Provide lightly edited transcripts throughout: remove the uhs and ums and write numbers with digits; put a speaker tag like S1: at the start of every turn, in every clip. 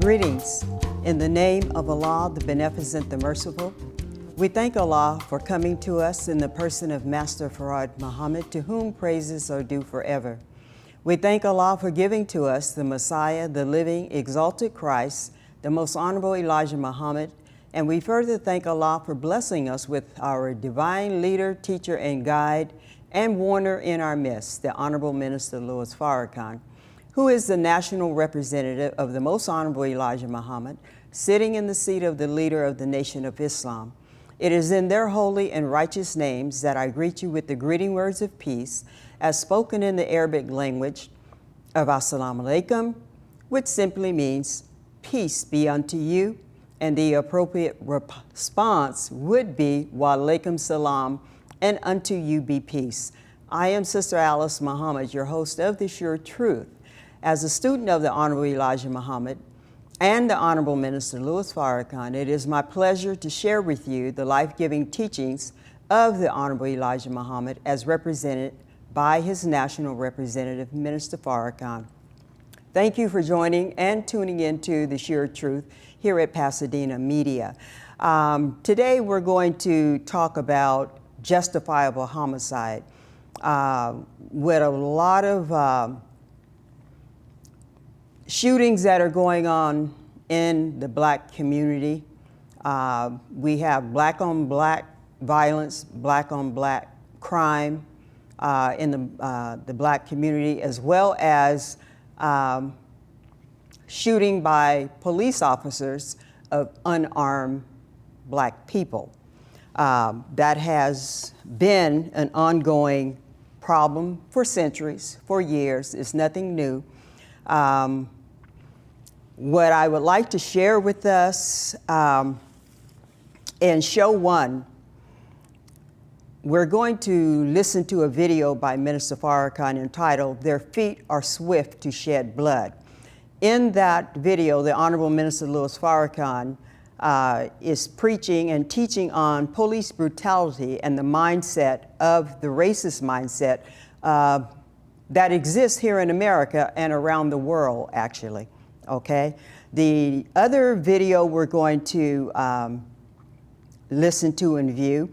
S1: Greetings. In the name of Allah, the Beneficent, the Merciful, we thank Allah for coming to us in the person of Master Farad Muhammad, to whom praises are due forever. We thank Allah for giving to us the Messiah, the living, exalted Christ, the most honorable Elijah Muhammad, and we further thank Allah for blessing us with our divine leader, teacher, and guide, and warner in our midst, the Honorable Minister Louis Farrakhan, who is the national representative of the most honorable Elijah Muhammad, sitting in the seat of the leader of the Nation of Islam. It is in their holy and righteous names that I greet you with the greeting words of peace, as spoken in the Arabic language of Assalamu alaikum, which simply means peace be unto you, and the appropriate response would be wa alaikum salam, and unto you be peace. I am Sister Alice Muhammad, your host of TheSureTruth. As a student of the Honorable Elijah Muhammad and the Honorable Minister Louis Farrakhan, it is my pleasure to share with you the life-giving teachings of the Honorable Elijah Muhammad as represented by his national representative, Minister Farrakhan. Thank you for joining and tuning into TheSureTruth here at Pasadena Media. Today we're going to talk about justifiable homicide. With a lot of shootings that are going on in the black community. We have black on black violence, black on black crime in the black community, as well as shooting by police officers of unarmed black people. That has been an ongoing problem for centuries, for years. It's nothing new. What I would like to share with us in show one, we're going to listen to a video by Minister Farrakhan entitled, "Their Feet Are Swift to Shed Blood." In that video, the Honorable Minister Louis Farrakhan is preaching and teaching on police brutality and the mindset of the racist mindset that exists here in America and around the world, actually. Okay. The other video we're going to listen to and view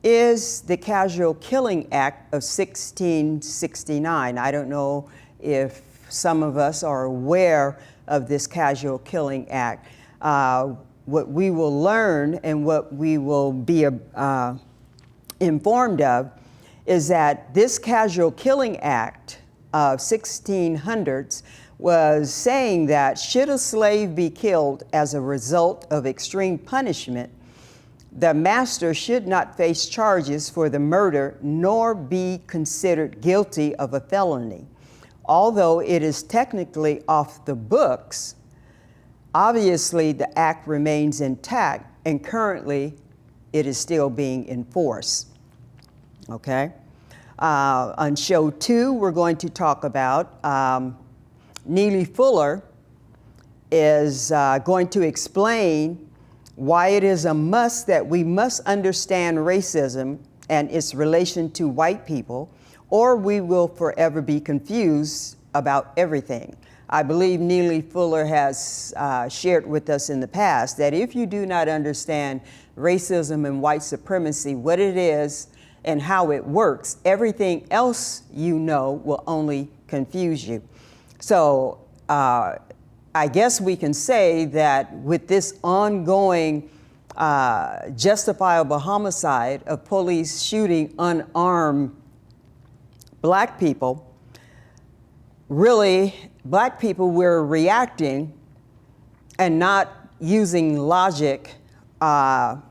S1: is the Casual Killing Act of 1669. I don't know if some of us are aware of this Casual Killing Act. What we will learn and what we will be informed of is that this Casual Killing Act of 1600s was saying that should a slave be killed as a result of extreme punishment, the master should not face charges for the murder nor be considered guilty of a felony. Although it is technically off the books, obviously the act remains intact and currently it is still being enforced. Okay? On show two, we're going to talk about Neely Fuller is going to explain why it is a must that we must understand racism and its relation to white people, or we will forever be confused about everything. I believe Neely Fuller has shared with us in the past that if you do not understand racism and white supremacy, what it is and how it works, everything else you know will only confuse you. So I guess we can say that with this ongoing justifiable homicide of police shooting unarmed black people, really, black people were reacting and not using logic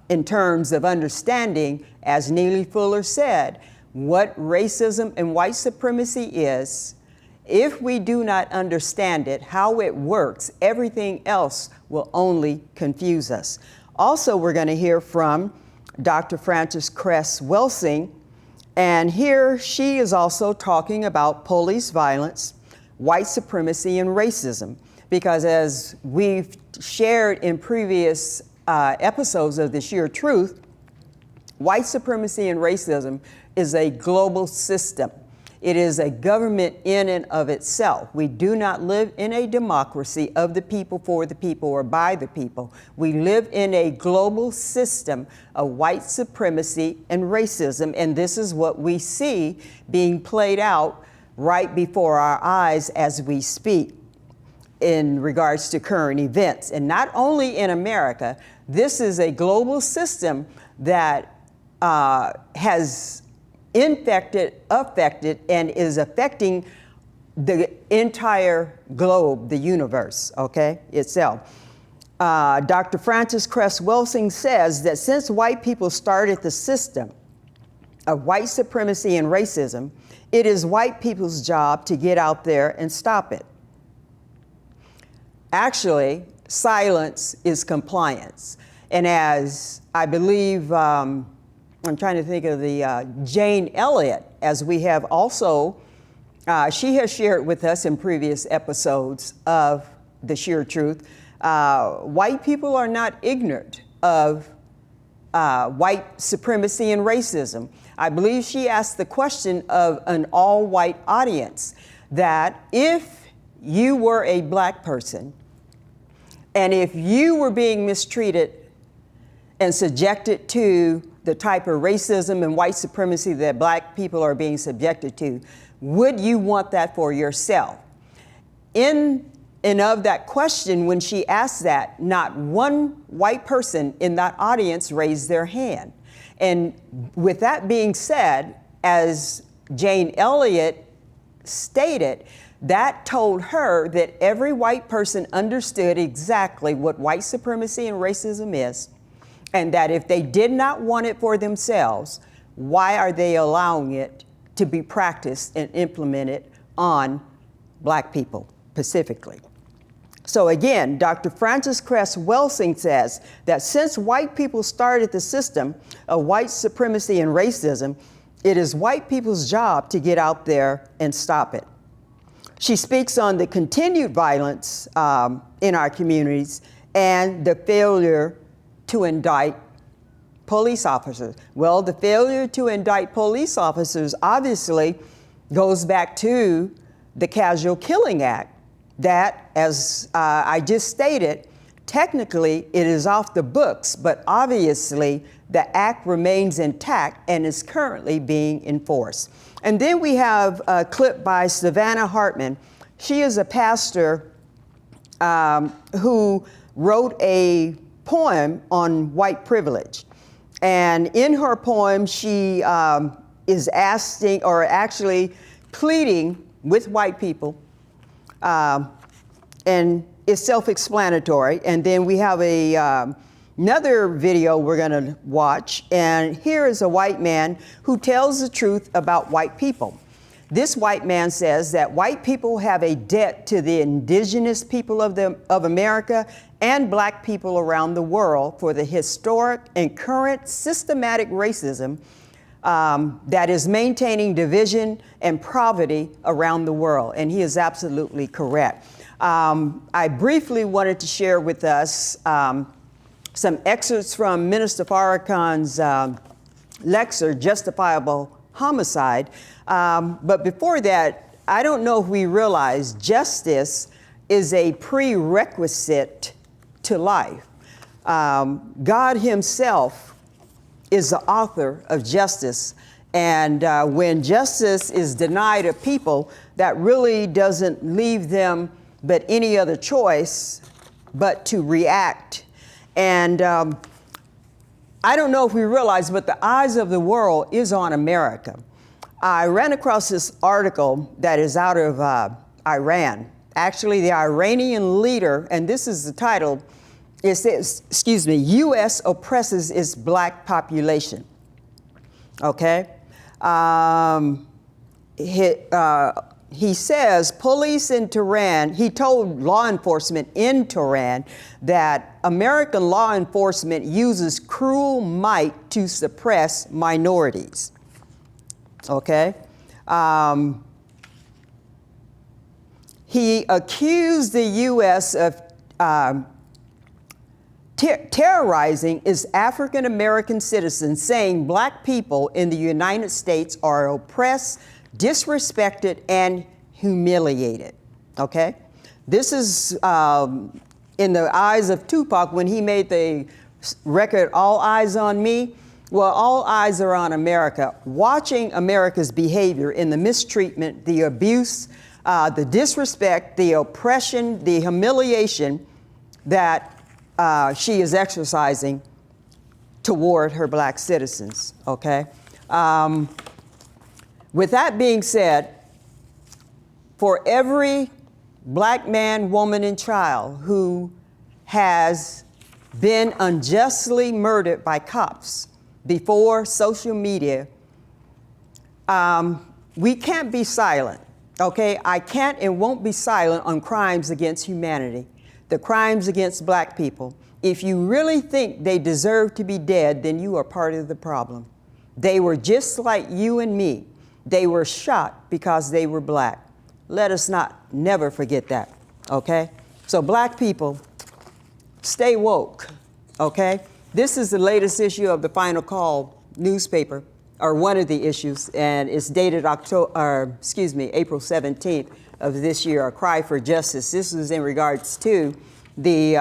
S1: in terms of understanding, as Neely Fuller said, what racism and white supremacy is. If we do not understand it, how it works, everything else will only confuse us. Also, we're going to hear from Dr. Frances Cress Welsing, and here she is also talking about police violence, white supremacy, and racism, because as we've shared in previous episodes of TheSureTruth, white supremacy and racism is a global system. It is a government in and of itself. We do not live in a democracy of the people, for the people, or by the people. We live in a global system of white supremacy and racism, and this is what we see being played out right before our eyes as we speak in regards to current events. And not only in America, this is a global system that has affected, and is affecting the entire globe, the universe, okay, itself. Dr. Frances Cress Welsing says that since white people started the system of white supremacy and racism, it is white people's job to get out there and stop it. Actually, silence is compliance. And as I believe, I'm trying to think of the Jane Elliott, as we have also, she has shared with us in previous episodes of The Sheer Truth, white people are not ignorant of white supremacy and racism. I believe she asked the question of an all-white audience that if you were a black person and if you were being mistreated and subjected to the type of racism and white supremacy that black people are being subjected to, would you want that for yourself? In and of that question, when she asked that, not one white person in that audience raised their hand. And with that being said, as Jane Elliott stated, that told her that every white person understood exactly what white supremacy and racism is, and that if they did not want it for themselves, why are they allowing it to be practiced and implemented on black people specifically? So again, Dr. Frances Cress Welsing says that since white people started the system of white supremacy and racism, it is white people's job to get out there and stop it. She speaks on the continued violence in our communities and the failure to indict police officers. Well, the failure to indict police officers obviously goes back to the Casual Killing Act that, as I just stated, technically it is off the books, but obviously the act remains intact and is currently being enforced. And then we have a clip by Savannah Hartman. She is a pastor who wrote a poem on white privilege. And in her poem, she is asking, or actually pleading with white people, and it's self-explanatory. And then we have another video we're gonna watch, and here is a white man who tells the truth about white people. This white man says that white people have a debt to the indigenous people of America and black people around the world for the historic and current systematic racism that is maintaining division and poverty around the world. And he is absolutely correct. I briefly wanted to share with us some excerpts from Minister Farrakhan's lecture, Justifiable Homicide. But before that, I don't know if we realize justice is a prerequisite to life. God himself is the author of justice. And when justice is denied a people, that really doesn't leave them but any other choice but to react. And I don't know if we realize, but the eyes of the world is on America. I ran across this article that is out of Iran. Actually, the Iranian leader, and this is the title, it says, excuse me, U.S. oppresses its black population. Okay? He says police in Tehran, he told law enforcement in Tehran that American law enforcement uses cruel might to suppress minorities. Okay? He accused the U.S. of terrorizing its African American citizens, saying black people in the United States are oppressed, disrespected, and humiliated, okay? This is in the eyes of Tupac when he made the record, All Eyes on Me. Well, all eyes are on America, watching America's behavior in the mistreatment, the abuse, the disrespect, the oppression, the humiliation that she is exercising toward her black citizens, okay? With that being said, for every black man, woman, and child who has been unjustly murdered by cops before social media, we can't be silent, okay? I can't and won't be silent on crimes against humanity, the crimes against black people. If you really think they deserve to be dead, then you are part of the problem. They were just like you and me. They were shot because they were black. Let us never forget that, okay? So black people, stay woke, okay? This is the latest issue of the Final Call newspaper, or one of the issues, and it's dated April 17th of this year, A Cry for Justice. This is in regards to the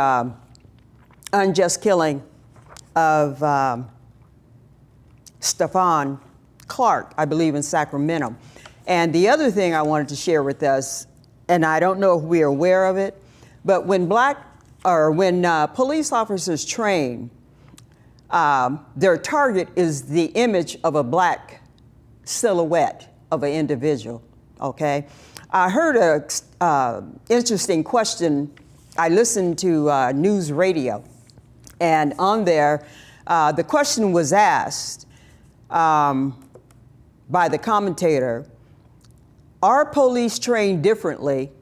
S1: unjust killing of Stephon Clark, I believe, in Sacramento. And the other thing I wanted to share with us, and I don't know if we're aware of it, but when police officers train, their target is the image of a black silhouette of an individual, okay? I heard an interesting question. I listened to news radio, and on there, the question was asked by the commentator, are police trained differently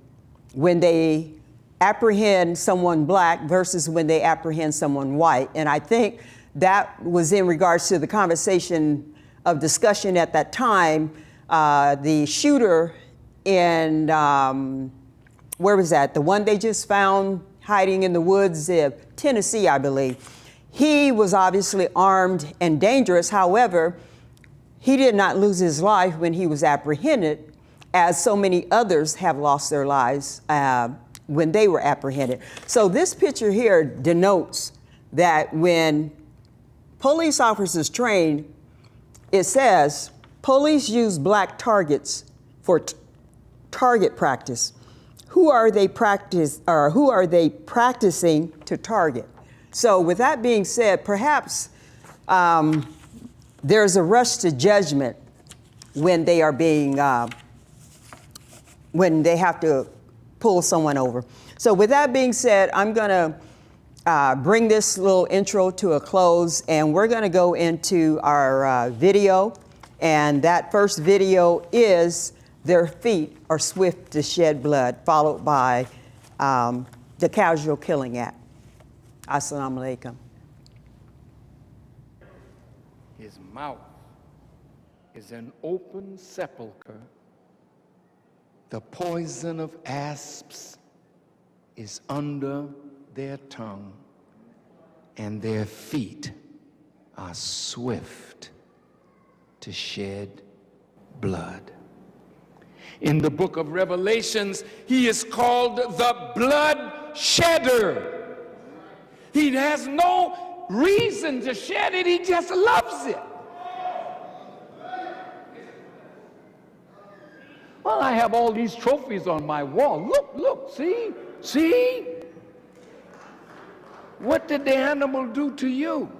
S1: when they apprehend someone black versus when they apprehend someone white? And I think that was in regards to the conversation of discussion at that time. The shooter in, where was that? The one they just found hiding in the woods of Tennessee, I believe. He was obviously armed and dangerous. However, he did not lose his life when he was apprehended, as so many others have lost their lives when they were apprehended. So this picture here denotes that when police officers train, it says police use black targets for target practice. Who are they practicing to target? So with that being said, perhaps there's a rush to judgment when they are being when they have to pull someone over. So with that being said, I'm gonna bring this little intro to a close, and we're gonna go into our video. And that first video is Their Feet Are Swift to Shed Blood, followed by the Casual Killing Act. Assalamu alaikum.
S2: His mouth is an open sepulcher. The poison of asps is under their tongue, and their feet are swift to shed blood. In the book of Revelations, he is called the blood shedder. He has no reason to shed it, he just loves it. Well, I have all these trophies on my wall. Look, see? What did the animal do to you?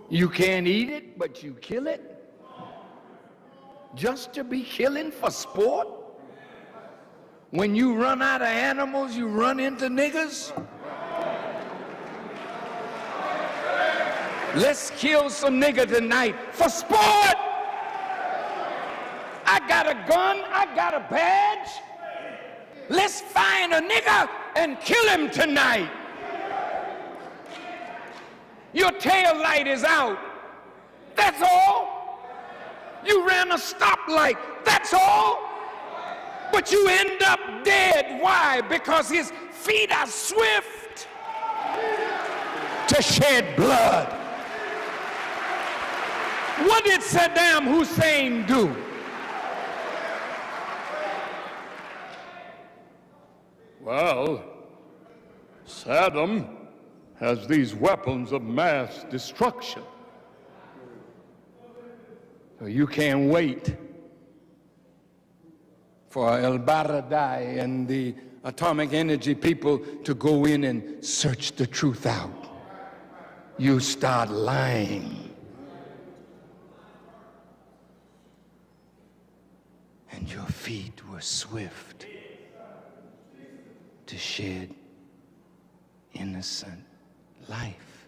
S2: You can't eat it, but you kill it? Just to be killing for sport? When you run out of animals, you run into niggers? Let's kill some nigger tonight for sport. I got a gun, I got a badge. Let's find a nigger and kill him tonight. Your tail light is out. That's all. You ran a stoplight. That's all. But you end up dead. Why? Because his feet are swift to shed blood. What did Saddam Hussein do? Well, Saddam has these weapons of mass destruction. So you can't wait for al-Baradei and the atomic energy people to go in and search the truth out. You start lying. And your feet were swift to shed innocent life.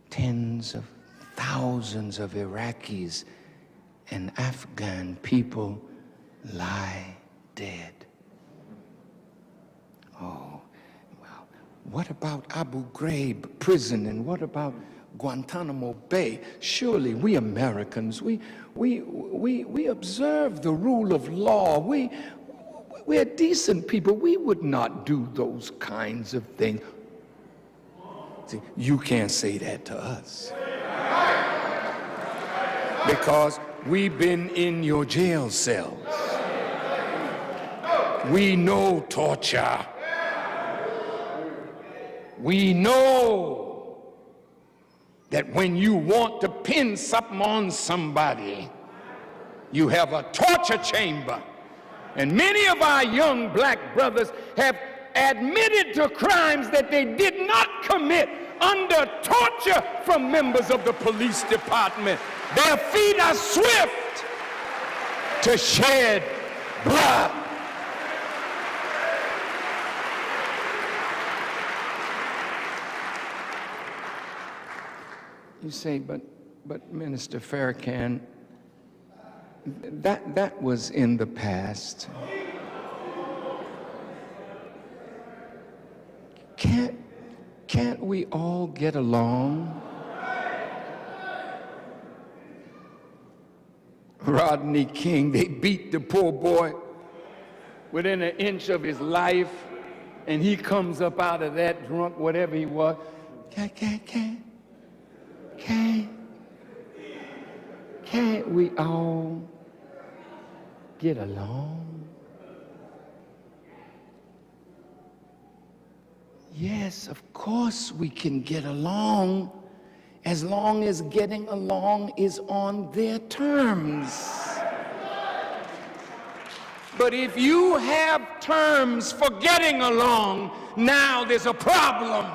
S2: Tens of thousands of Iraqis and Afghan people lie dead. Oh, well, what about Abu Ghraib prison, and what about Guantanamo Bay? Surely we Americans, we observe the rule of law. We're decent people. We would not do those kinds of things. See, you can't say that to us, because we've been in your jail cells. We know torture. We know that when you want to pin something on somebody, you have a torture chamber. And many of our young black brothers have admitted to crimes that they did not commit under torture from members of the police department. Their feet are swift to shed blood. You say, but Minister Farrakhan, that was in the past. Can't we all get along? Rodney King, they beat the poor boy within an inch of his life, and he comes up out of that drunk, whatever he was. Can't we all get along? Yes, of course we can get along, as long as getting along is on their terms. But if you have terms for getting along, now there's a problem.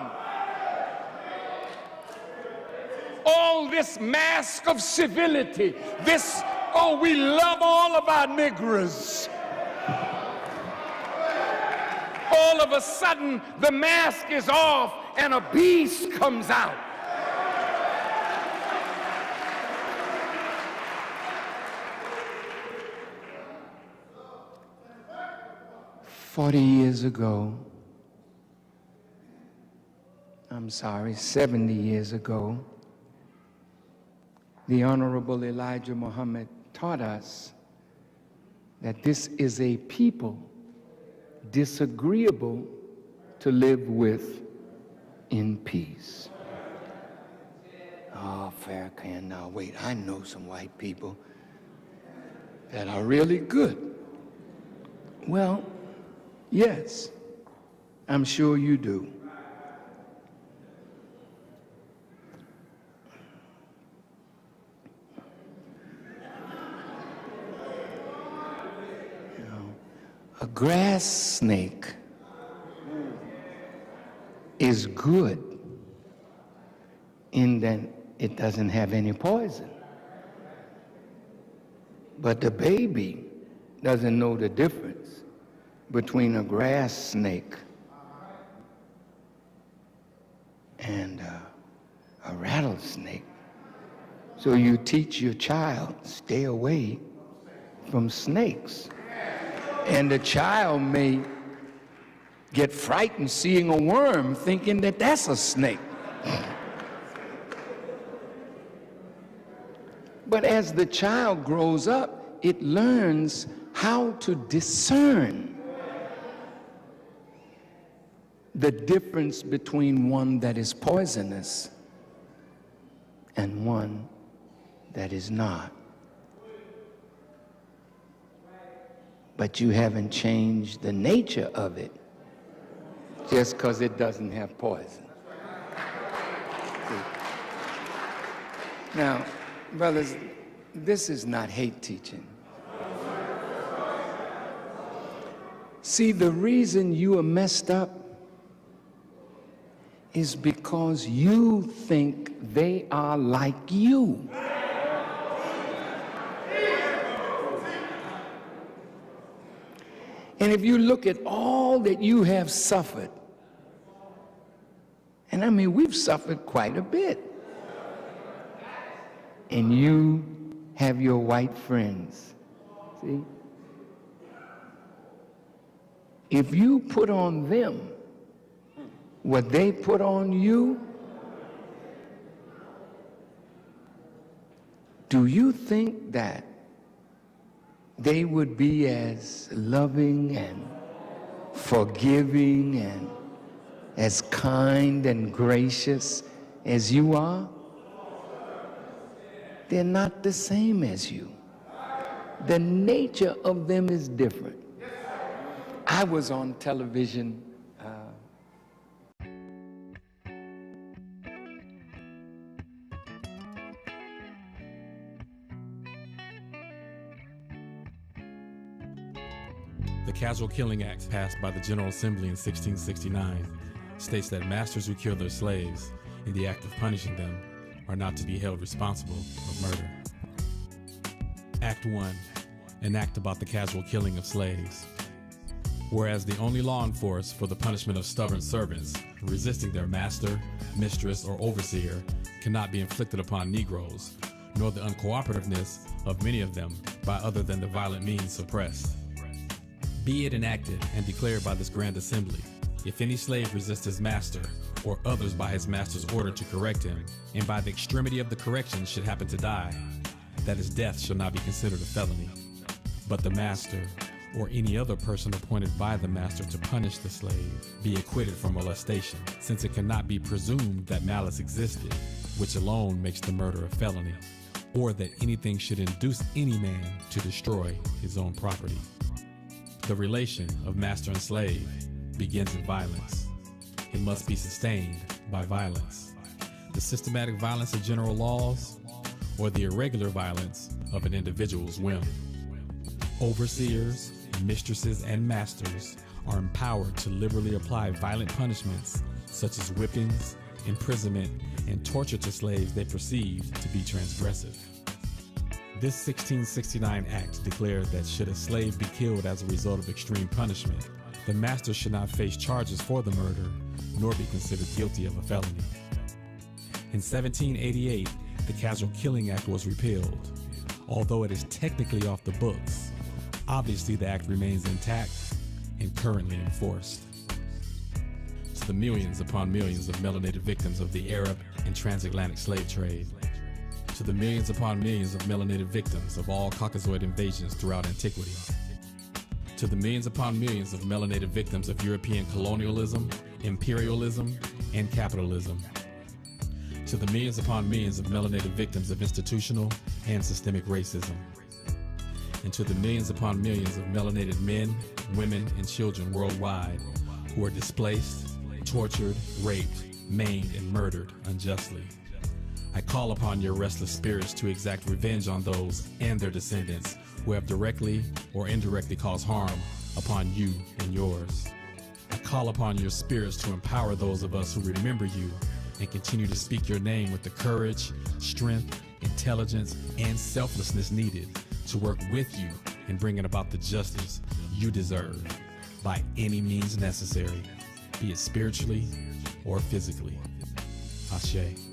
S2: All this mask of civility, this, oh, we love all of our niggers. All of a sudden, the mask is off and a beast comes out. $40 years ago, I'm sorry, 70 years ago, the Honorable Elijah Muhammad taught us that this is a people disagreeable to live with in peace. Oh, Farrakhan, now wait, I know some white people that are really good. Well, yes, I'm sure you do. A grass snake is good in that it doesn't have any poison. But the baby doesn't know the difference between a grass snake and a rattlesnake. So you teach your child, stay away from snakes. And the child may get frightened seeing a worm, thinking that that's a snake. But as the child grows up, it learns how to discern the difference between one that is poisonous and one that is not. But you haven't changed the nature of it just because it doesn't have poison. See? Now, brothers, this is not hate teaching. See, the reason you are messed up is because you think they are like you. And if you look at all that you have suffered, and I mean, we've suffered quite a bit, and you have your white friends, see? If you put on them what they put on you, do you think that they would be as loving and forgiving and as kind and gracious as you are? They're not the same as you. The nature of them is different. I was on television
S3: The Casual Killing Act, passed by the General Assembly in 1669, states that masters who kill their slaves in the act of punishing them are not to be held responsible of murder. Act 1, an act about the casual killing of slaves. Whereas the only law in force for the punishment of stubborn servants resisting their master, mistress, or overseer cannot be inflicted upon Negroes, nor the uncooperativeness of many of them by other than the violent means suppressed. Be it enacted and declared by this Grand Assembly, if any slave resists his master, or others by his master's order to correct him, and by the extremity of the correction should happen to die, that his death shall not be considered a felony. But the master, or any other person appointed by the master to punish the slave, be acquitted from molestation, since it cannot be presumed that malice existed, which alone makes the murder a felony, or that anything should induce any man to destroy his own property. The relation of master and slave begins in violence. It must be sustained by violence. The systematic violence of general laws, or the irregular violence of an individual's whim. Overseers, mistresses, and masters are empowered to liberally apply violent punishments such as whippings, imprisonment, and torture to slaves they perceive to be transgressive. This 1669 Act declared that should a slave be killed as a result of extreme punishment, the master should not face charges for the murder, nor be considered guilty of a felony. In 1788, the Casual Killing Act was repealed. Although it is technically off the books, obviously the act remains intact and currently enforced. To the millions upon millions of melanated victims of the Arab and transatlantic slave trade, to the millions upon millions of melanated victims of all Caucasoid invasions throughout antiquity, to the millions upon millions of melanated victims of European colonialism, imperialism, and capitalism, to the millions upon millions of melanated victims of institutional and systemic racism, and to the millions upon millions of melanated men, women, and children worldwide who are displaced, tortured, raped, maimed, and murdered unjustly. I call upon your restless spirits to exact revenge on those and their descendants who have directly or indirectly caused harm upon you and yours. I call upon your spirits to empower those of us who remember you and continue to speak your name with the courage, strength, intelligence, and selflessness needed to work with you in bringing about the justice you deserve by any means necessary, be it spiritually or physically. Ashe.